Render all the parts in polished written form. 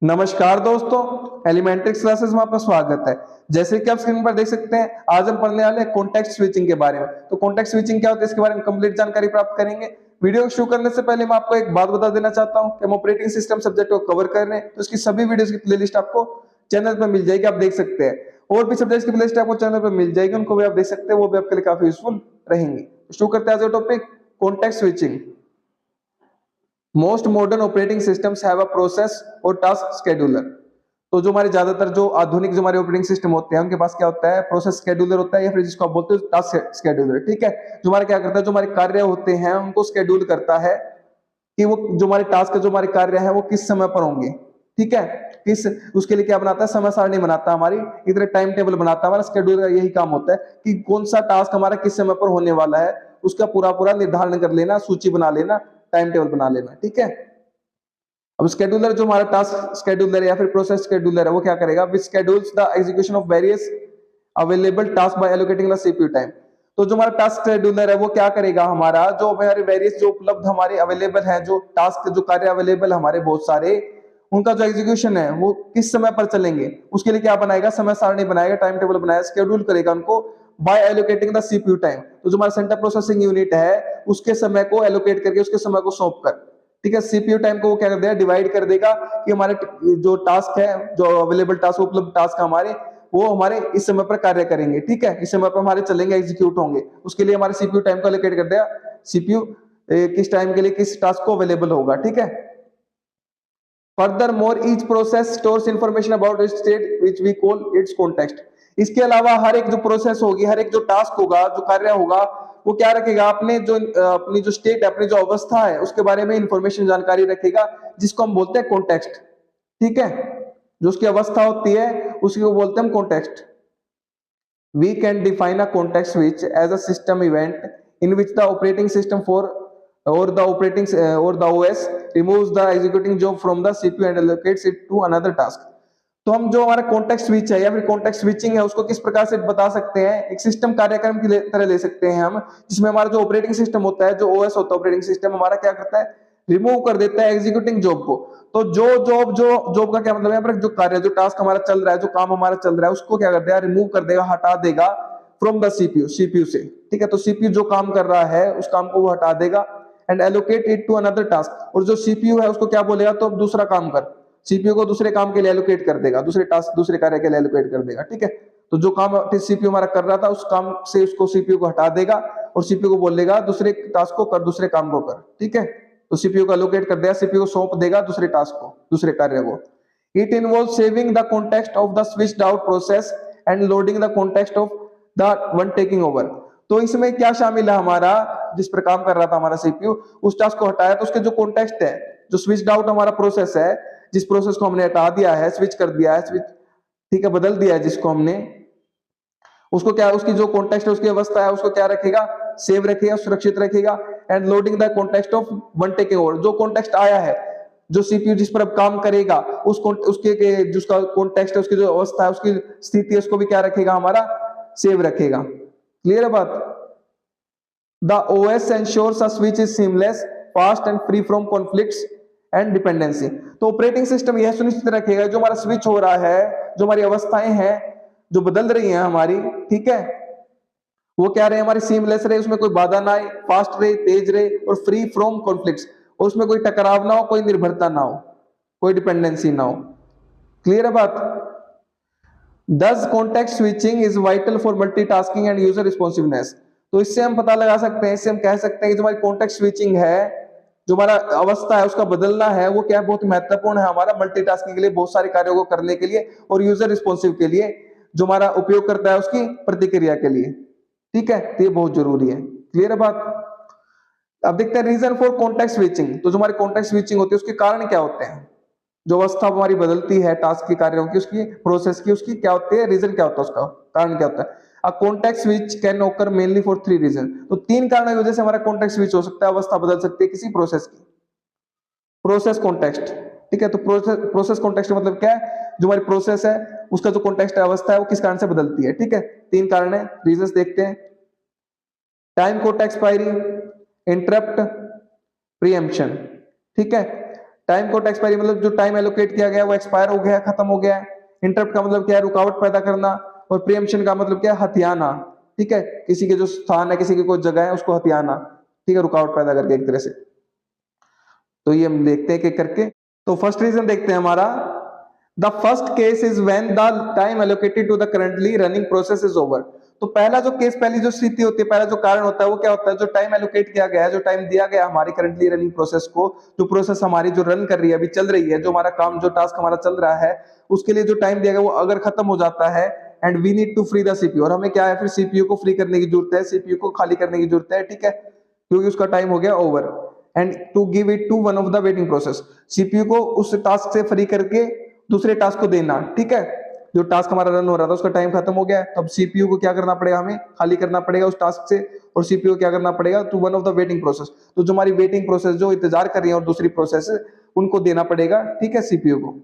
नमस्कार दोस्तों, एलिमेंट्रिक्स क्लासेस में आपका स्वागत है। जैसे कि आप स्क्रीन पर देख सकते हैं, आज हम पढ़ने वाले हैं कॉन्टेक्स्ट स्विचिंग के बारे में। तो कॉन्टेक्स्ट स्विचिंग क्या होता है, इसके बारे में कंप्लीट जानकारी प्राप्त करेंगे। वीडियो शुरू करने से पहले मैं आपको एक बात बता देना चाहता हूं कि हम ऑपरेटिंग सिस्टम सब्जेक्ट को कवर कर रहे हैं, तो इसकी सभी वीडियोस की प्लेलिस्ट आपको चैनल पर मिल जाएगी, आप देख सकते हैं। और भी सब्जेक्ट्स की प्लेलिस्ट आपको चैनल पर मिल जाएगी, उनको भी आप देख सकते हैं, वो भी आपके लिए काफी यूजफुल रहेंगी। शुरू करते हैं आज का topic, context switching. Most modern operating systems have a process और टास्क शेड्यूलर। तो जो हमारे ज्यादातर जो आधुनिक जो हमारे ऑपरेटिंग सिस्टम होते हैं, उनके पास क्या होता है, प्रोसेस शेड्यूलर होता है, या फिर जिसको आप बोलते हो टास्क शेड्यूलर। ठीक है, जो हमारे क्या करता है, जो हमारे कार्य होते हैं उनको शेड्यूल करता है कि वो जो हमारे टास्क जो हमारे कार्य है वो किस समय पर होंगे। ठीक है, किस उसके लिए क्या बनाता है, समय सारणी बनाता है, हमारी इधर टाइम टेबल बनाता है। हमारा शेड्यूल का यही काम होता है कि कौन सा टास्क हमारा किस समय पर होने वाला है, उसका पूरा पूरा निर्धारण कर लेना, सूची बना लेना, टाइम टेबल बना लेना। ठीक है, अब शेड्यूलर जो हमारा टास्क शेड्यूलर है या फिर प्रोसेस शेड्यूलर है, वो क्या करेगा, which schedules the execution of various available task by allocating the CPU time. तो जो हमारा टास्क शेड्यूलर है वो क्या करेगा, हमारा जो हमारे वेरियस जो उपलब्ध हमारे अवेलेबल है, जो टास्क जो कार्य अवेलेबल हमारे बहुत सारे, उनका जो एग्जीक्यूशन है वो किस समय पर चलेंगे, उसके लिए क्या बनाएगा, समय सारणी बनाएगा, टाइम टेबल बनाएगा, शेड्यूल करेगा उनको by allocating the CPU time. तो जो हमारा सेंट्रल प्रोसेसिंग यूनिट है उसके समय को एलोकेट करके, उसके समय को सौंप कर, ठीक है, सीपीयू टाइम को वो क्या कर देगा, डिवाइड कर देगा कि हमारे जो टास्क है, जो अवेलेबल टास्क उपलब्ध टास्क हमारे, वो हमारे इस समय पर कार्य करेंगे। ठीक है, इस समय पर हमारे चलेंगे, एग्जीक्यूट होंगे, उसके लिए हमारे सीपीयू टाइम को एलोकेट कर देगा। सीपीयू किस टाइम के लिए किस टास्क को अवेलेबल होगा। ठीक है, furthermore each process stores information about its state which we call its context. इसके अलावा हर एक जो प्रोसेस होगी, हर एक जो टास्क होगा, जो कार्य होगा, वो क्या रखेगा, अपने जो अपनी जो स्टेट है, अपनी जो अवस्था है, उसके बारे में इंफॉर्मेशन जानकारी रखेगा, जिसको हम बोलते हैं कॉन्टेक्स्ट। ठीक है, जो उसकी अवस्था होती है उसी को बोलते हैं हम context. We can define a context switch as a system event in which the operating system for or the operating or the OS removes the executing job from the CPU and allocates it to another task। तो हम जो हमारा context switch है या फिर context switching है, उसको किस प्रकार से बता सकते हैं, एक सिस्टम कार्यक्रम की तरह ले सकते हैं हम, जिसमें हमारा जो ऑपरेटिंग सिस्टम होता है, जो ओएस होता है, ऑपरेटिंग सिस्टम हमारा क्या करता है, रिमूव कर देता है एग्जीक्यूटिंग जॉब को। तो जो जॉब का क्या मतलब है, जो कार्य, जो टास्क हमारा चल रहा है, जो काम हमारा चल रहा है, उसको क्या कर देगा, रिमूव कर देगा, हटा देगा फ्रॉम द सीपीयू से। ठीक है, तो सीपीयू जो काम कर रहा है उस काम को वो हटा देगा and allocate it to another task. और जो सीपीयू है उसको क्या बोलेगा, तो अब दूसरा काम कर, सीपीयू को दूसरे काम के लिए एलोकेट कर देगा, दूसरे टास्क दूसरे कार्य के लिए एलोकेट कर देगा। ठीक है, तो जो काम सीपीयू हमारा कर रहा था उस काम से उसको सीपीयू को हटा देगा और सीपीयू को बोलेगा दूसरे टास्क को कर, दूसरे काम को कर। ठीक है, तो सीपीयू को एलोकेट कर देगा, सीपीयू को सौंप देगा दूसरे टास्क को, दूसरे कार्य को। It involve saving the context of the switched out process and loading the context of the one taking over. तो इसमें क्या शामिल है, हमारा जिस पर काम कर रहा था हमारा सीपीयू, उस टास्क को हटाया, तो उसके जो कॉन्टेक्स्ट है, जो स्विच्ड आउट हमारा प्रोसेस है, जिस प्रोसेस को हमने हटा दिया है, स्विच कर दिया है, स्विच, ठीक है, बदल दिया है जिसको हमने, उसको क्या, उसकी जो कॉन्टेक्स्ट है, उसकी अवस्था है, उसको क्या रखेगा, सेव रखेगा, सुरक्षित रखेगा। And loading the context of one taking over, जो कॉन्टेक्स्ट आया है, जो सीपीयू जिस पर अब काम करेगा, उसके जिसका कॉन्टेक्स्ट है, उसकी जो अवस्था है, उसकी स्थिति है, उसको भी क्या रखेगा, हमारा सेव रखेगा। क्लियर है बात। The OS ensures a switch is seamless, fast and free from conflicts and dependency। तो ऑपरेटिंग सिस्टम यह सुनिश्चित रखेगा जो हमारा स्विच हो रहा है, जो हमारी अवस्थाएं हैं जो बदल रही हैं हमारी, ठीक है, वो क्या रहे, हमारी सीमलेस रहे, उसमें कोई बाधा ना आए, फास्ट रहे, तेज रहे और फ्री फ्रॉम कॉन्फ्लिक्ट्स, और उसमें कोई टकराव ना हो, कोई निर्भरता ना हो, कोई डिपेंडेंसी ना हो। क्लियर है बात। Thus context switching is vital for multitasking and user responsiveness। तो इससे हम पता लगा सकते हैं, इससे हम कह सकते हैं कि जो हमारी कॉन्टेक्स्ट स्विचिंग है, जो हमारा अवस्था है उसका बदलना है, वो क्या बहुत महत्वपूर्ण है हमारा मल्टीटास्किंग के लिए, बहुत सारे कार्यों को करने के लिए, और यूजर रिस्पॉन्सिव के लिए, जो हमारा उपयोग करता है उसकी प्रतिक्रिया के लिए। ठीक है, तो ये बहुत जरूरी है। क्लियर है बात। अब देखते हैं रीजन फॉर कॉन्टेक्स्ट स्विचिंग। तो जो हमारी कॉन्टेक्स्ट स्विचिंग होती है उसके कारण क्या होते हैं, जो अवस्था हमारी बदलती है टास्क के कार्यों की, उसकी प्रोसेस की, उसकी क्या होती है, रीजन क्या होता है, उसका कारण क्या होता है। A context switch can occur mainly for 3 reason. तो 3 कारणों की वजह से हमारा कॉन्टेक्स्ट स्विच हो सकता है, अवस्था बदल सकती है किसी प्रोसेस की। प्रोसेस कॉन्टेक्स्ट, ठीक है, तो प्रोसेस कॉन्टेक्स्ट मतलब क्या है, जो हमारी प्रोसेस है उसका जो कॉन्टेक्स्ट है, अवस्था है, वो किस कारण से बदलती है। ठीक है, 3 कारण है, रीजंस देखते हैं। Time quota expiry, interrupt, preemption. ठीक है, टाइम कोट एक्सपायरी मतलब जो टाइम एलोकेट किया गया वो एक्सपायर हो गया, खत्म हो गया है। इंटरप्ट का मतलब क्या है, रुकावट पैदा करना। और प्रीएम्पशन का मतलब क्या है, हथियाना। ठीक है, किसी के जो स्थान है, किसी की कोई जगह है, उसको हथियाना। ठीक है, रुकावट पैदा करके एक तरह से। तो ये हम देखते हैं कि करके। तो फर्स्ट रीजन देखते हैं हमारा, the first case is when the time allocated to the currently running process is over. तो पहला जो केस, पहली जो स्थिति होती है, पहला जो कारण होता है वो क्या होता है, जो टाइम एलोकेट किया गया है, जो टाइम दिया गया हमारी करंटली रनिंग प्रोसेस को, जो प्रोसेस हमारी जो रन कर रही है, अभी चल रही है, जो हमारा काम, जो टास्क हमारा चल रहा है, उसके लिए जो टाइम दिया गया वो अगर खत्म हो जाता है, and we need to free the CPU, और हमें क्या है, फिर सीपीयू को फ्री करने की जरूरत है, सीपीयू को खाली करने की जरूरत है। ठीक है, क्योंकि उसका टाइम हो गया over, and to give it to one of the waiting process, CPU को उस टास्क से फ्री करके दूसरे टास्क को देना। ठीक है, जो टास्क हमारा रन हो रहा था उसका टाइम खत्म हो गया है, तो अब सीपीयू को क्या करना पड़ेगा, हमें खाली करना पड़ेगा उस टास्क से, और सीपीयू को क्या करना पड़ेगा, to one of the waiting process, तो जो हमारी वेटिंग प्रोसेस जो इंतजार कर रही है और दूसरी प्रोसेस उनको देना पड़ेगा। ठीक है, सीपीयू को,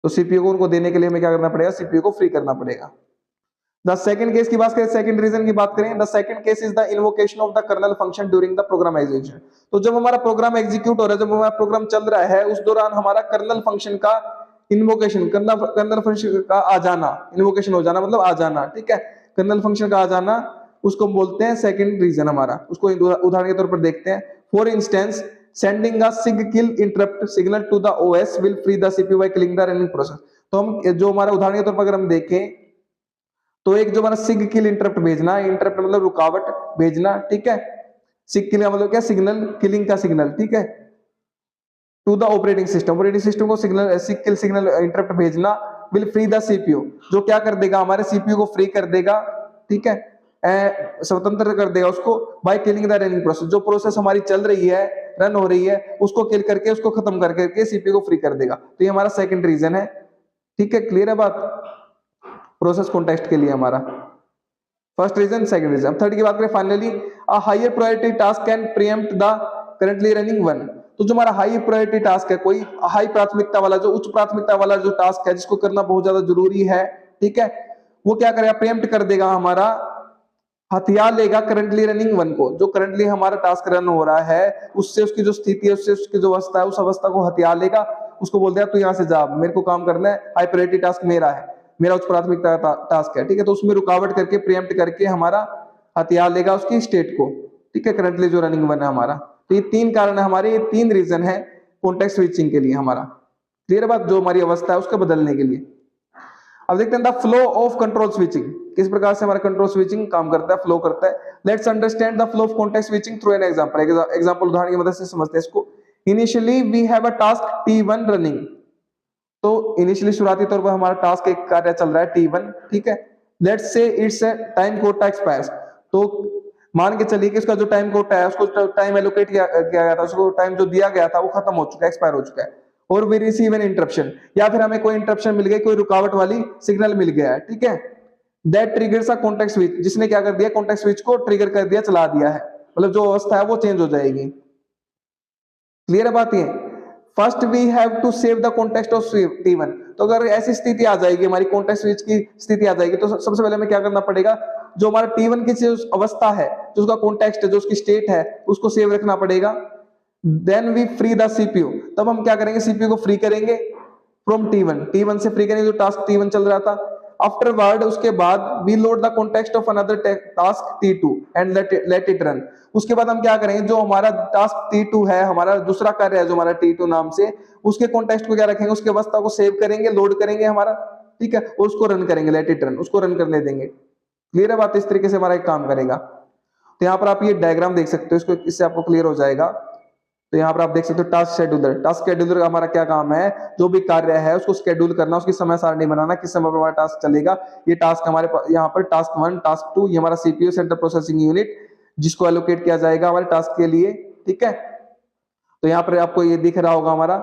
तो सीपीयू को उनको देने के लिए हमें क्या करना पड़ेगा, सीपीयू को फ्री करना पड़ेगा। द सेकंड केस की बात करें, सेकंड रीजन की बात करें, the second case is the invocation of the kernel function during the programmisation. तो जब हमारा प्रोग्राम एग्जीक्यूट हो रहा है, जब हमारा प्रोग्राम चल रहा है, उस दौरान हमारा कर्नल फंक्शन का इन्वोकेशन, कर्नल फंक्शन का आ जाना, इन्वोकेशन हो जाना मतलब आ जाना। ठीक है, कर्नल फंक्शन का आ जाना, उसको हम बोलते हैं सेकंड रीजन हमारा। उसको उदाहरण के तौर पर देखते हैं। For instance, sending a sig kill interrupt signal to the OS will free the CPU by killing the running process। तो हम जो हमारा उदाहरण के तौर पर अगर हम देखें, तो एक जो हमारा sig kill इंटरप्ट भेजना, इंटरप्ट मतलब रुकावट भेजना। ठीक है, sig kill का मतलब क्या, सिग्नल, किलिंग का सिग्नल। ठीक है, to the operating system, operating system को signal, sig kill signal interrupt भेजना, विल फ्री द सीपीयू, जो क्या कर देगा, हमारे सीपीयू को फ्री कर देगा। ठीक है, स्वतंत्र कर देगा उसको, by killing the running process, जो प्रोसेस हमारी चल रही है, रन हो रही है, उसको किल करके, उसको खत्म कर करके सीपीयू को फ्री कर देगा। तो ये हमारा सेकंड रीजन है। ठीक है, क्लियर है बात, प्रोसेस कॉन्टेक्स्ट के लिए हमारा first reason, second reason. Third की बात करें, finally a higher priority task can preempt the currently running one. तो जो हमारा हाई प्रायोरिटी टास्क है, कोई हाई प्राथमिकता वाला, जो उच्च प्राथमिकता वाला जो टास्क है, जिसको करना बहुत ज्यादा जरूरी है, ठीक है, वो क्या करेगा, प्रीएम्प्ट कर देगा, हमारा हथियार लेगा करंटली रनिंग वन को, जो करंटली हमारा टास्क रन हो रहा है, उससे उसकी जो स्थिति है, उससे उसकी जो अवस्था है, उस अवस्था को हथियार लेगा, उसको बोल देगा तू यहाँ से जा, मेरे को काम करना है, हाई प्रायोरिटी टास्क मेरा है, मेरा उच्च प्राथमिकता का टास्क है। ठीक है, तो उसमें रुकावट करके, प्रीएम्प्ट करके हमारा हथियार लेगा उसकी स्टेट को। ठीक है, करंटली जो रनिंग वन है हमारा। तो ये तीन कारण है हमारे, ये तीन रीजन है कॉन्टेक्स्ट स्विचिंग के लिए हमारा। क्लियर बात, जो हमारी अवस्था है उसको बदलने के लिए। अब देखते हैं the flow of control switching, किस प्रकार से हमारा कंट्रोल स्विचिंग काम करता है, फ्लो करता है। Let's understand the flow of context switching through an example, example उदाहरण की मदद से समझते हैं इसको। Initially we have a task T1 running. तो इनिशियली शुरुआती तौर पर हमारा टास्क, एक कार्य चल रहा है T1। ठीक है, let's say it's time Kota expires. तो मान के चलिए कि उसका जो टाइम कोटा है, उसको टाइम एलोकेट किया गया था, उसको टाइम जो दिया गया था वो खत्म हो चुका है, एक्सपायर हो चुका है। और वी रिसीव एन इंटरप्शन, या फिर हमें कोई इंटरप्शन मिल गई, कोई रुकावट वाली सिग्नल मिल गया है। ठीक है, that triggers a context switch, जिसने क्या कर दिया, कॉन्टेक्स्ट स्विच को ट्रिगर कर दिया, चला दिया है, मतलब जो अवस्था है वो चेंज हो जाएगी। क्लियर है बात ये। First we have to save the context of T1। तो अगर ऐसी स्थिति आ जाएगी, हमारी कॉन्टेक्स्ट स्विच की स्थिति आ जाएगी, तो सबसे पहले हमें क्या करना पड़ेगा, जो हमारा T1 की जो अवस्था है, जो उसका कॉन्टेक्स्ट है, जो उसकी स्टेट है, उसको सेव रखना पड़ेगा। Then we free the CPU, तब हम क्या करेंगे, सीपीयू को फ्री करेंगे फ्रॉम T1 से फ्री करेंगे, जो टास्क T1 चल रहा था। आफ्टरवर्ड, उसके बाद we load the context of another task T2 and let it run. उसके बाद हम क्या करेंगे, जो हमारा टास्क T2 है, हमारा दूसरा कार्य है जो हमारा T2 नाम से, उसके कॉन्टेक्स्ट को क्या रखेंगे, उसकी अवस्था को सेव करेंगे, लोड करेंगे हमारा। ठीक है, और उसको रन करेंगे, लेट इट रन, उसको रन करने देंगे। क्लियर है बात, इस तरीके से हमारा एक काम करेगा। तो यहाँ पर आप ये डायग्राम देख सकते हो, इसको, इससे आपको क्लियर हो जाएगा। तो यहाँ पर आप देख सकते हो टास्क शेड्यूलर, टास्क शेड्यूलर का हमारा क्या काम है, जो भी कार्य है उसको शेड्यूल करना, उसकी समय सारणी बनाना, किस समय पर हमारा टास्क चलेगा। ये टास्क हमारे यहाँ पर टास्क 1, टास्क 2, ये हमारा सीपीयू सेंट्रल प्रोसेसिंग यूनिट, जिसको एलोकेट किया जाएगा हमारे टास्क के लिए। ठीक है, तो यहाँ पर आपको ये दिख रहा होगा हमारा,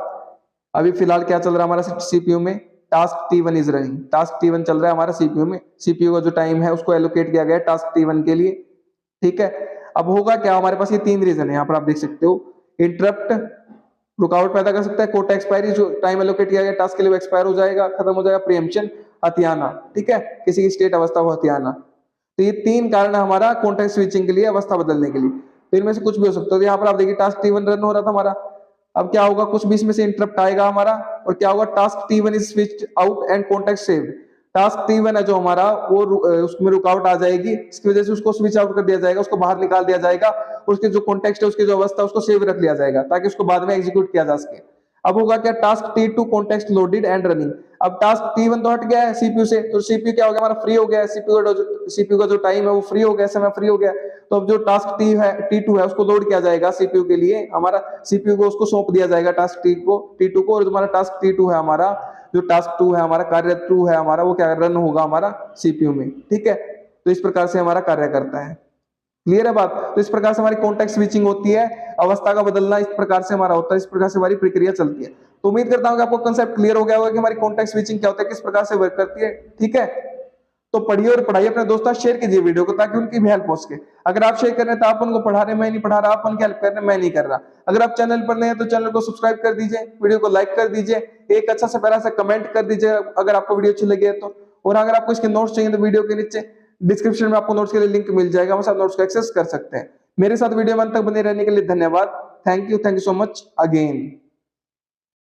अभी फिलहाल क्या चल रहा है हमारा सीपीयू में, task T1 is running, task T1 चल रहा है हमारा सीपीयू में। सीपीयू का जो टाइम है उसको एलोकेट किया गया है टास्क T1 के लिए। ठीक है, अब होगा क्या, हमारे पास ये तीन रीजन है, यहाँ पर आप देख सकते हो। इंटरप्ट रुकावट पैदा कर सकता है, कोटा एक्सपायरी, जो टाइम एलोकेट किया गया टास्क के लिए वो एक्सपायर हो जाएगा, खत्म हो जाएगा। प्रीएम्पशन, हथियाना। ठीक है, किसी की स्टेट अवस्था को हथियाना। तो ये तीन कारण है हमारा कॉन्टेक्स्ट स्विचिंग के लिए, अवस्था बदलने के लिए। तो इनमें से कुछ भी हो सकता है। तो यहाँ पर आप देखिए टास्क T1 रन हो रहा था हमारा, अब क्या होगा, कुछ बीच में से इंटरप्ट आएगा हमारा, और क्या होगा, task T1 is switched out and context saved. Task T1 है जो हमारा, वो उसमें रुकावट आ जाएगी, इसकी वजह से उसको स्विच आउट कर दिया जाएगा, उसको बाहर निकाल दिया जाएगा, उसके जो कॉन्टेक्स्ट है, उसकी जो अवस्था है, उसको सेव रख लिया जाएगा ताकि उसको बाद में एग्जीक्यूट किया जा सके। अब होगा क्या, task T2 context loaded and running. अब टास्क T1 तो हट गया है सीपीयू से, तो सीपीयू क्या हो गया हमारा, फ्री हो गया है, सीपीयू का जो टाइम है वो फ्री हो गया, समय फ्री हो गया। तो अब जो टास्क T2 है उसको लोड किया जाएगा सीपीयू के लिए, हमारा सीपीयू को उसको सौंप दिया जाएगा टास्क T2 को, और जो हमारा टास्क T2 है हमारा, जो टास्क 2 है हमारा, कार्य 2 है हमारा, वो क्या रन होगा हमारा सीपीयू में। ठीक है, तो इस प्रकार से हमारा कार्य करता है। क्लियर है बात। तो इस प्रकार से हमारी कॉन्टेक्स्ट स्विचिंग होती है, अवस्था का बदलना इस प्रकार से हमारा होता है, इस प्रकार से हमारी प्रक्रिया चलती है। तो उम्मीद करता हूं कि आपको कंसेप्ट क्लियर हो गया होगा कि हमारी कॉन्टेक्स्ट स्विचिंग क्या होता है, किस प्रकार से वर्क करती है। ठीक है, तो पढ़िए और पढ़ाइए अपने दोस्तों, शेयर कीजिए वीडियो को ताकि उनकी भी हेल्प हो सके। अगर आप शेयर कर रहे हैं तो आप उनको पढ़ा रहे हैं, मैं नहीं पढ़ा रहा, आप उनकी हेल्प कर रहे हैं, मैं नहीं कर रहा। अगर आप चैनल पर नए हैं तो चैनल को सब्सक्राइब कर दीजिए, वीडियो को लाइक कर दीजिए, एक अच्छा सा प्यारा सा कमेंट कर दीजिए अगर आपको वीडियो अच्छी लगी है तो। और अगर आपको इसके नोट्स चाहिए तो वीडियो के नीचे डिस्क्रिप्शन में आपको नोट्स के लिए लिंक मिल जाएगा, वहां से आप नोट्स को एक्सेस कर सकते हैं। मेरे साथ वीडियो में अंत तक बने रहने के लिए धन्यवाद। Thank you so much again.